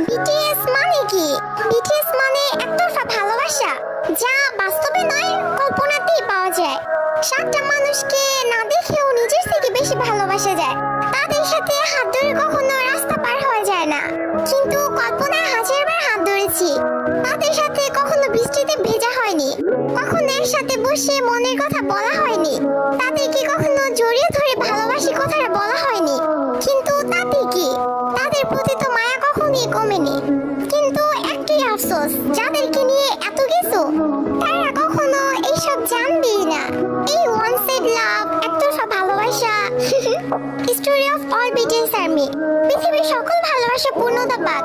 BTS মানে কি? BTS মানে একতরফা ভালোবাসা, যা বাস্তবে নয় কল্পনাতেই পাওয়া যায়। সাতটা মানুষকে না দেখেও নিজের থেকে বেশি ভালোবাসা যায়। তাদের সাথে হাত ধরে কখনো রাস্তা পার হওয়া যায় না, কিন্তু কল্পনায় হাজারবার হাত ধরেছি। তাদের সাথে কখনো বৃষ্টিতে ভেজা হয়নি, কখনো একসাথে বসে মনের কথা বলা হয়নি, তাদেরকে কখনো জড়িয়ে ধরে ভালোবাসি কথাটা বলা হয়নি। কিন্তু তাতে কি, তাদের প্রতি তো মায়া কখনোই কমেনি। কিন্তু একটাই আফসোস, যাদেরকে নিয়ে এত কিছু, তারা কখনো এইসব জানবেই না। এই ওয়ান সাইড লাভ, একতরফা ভালোবাসা। Story of all BTS army. পৃথিবীর সকল ভালোবাসা পূর্ণতা পাক,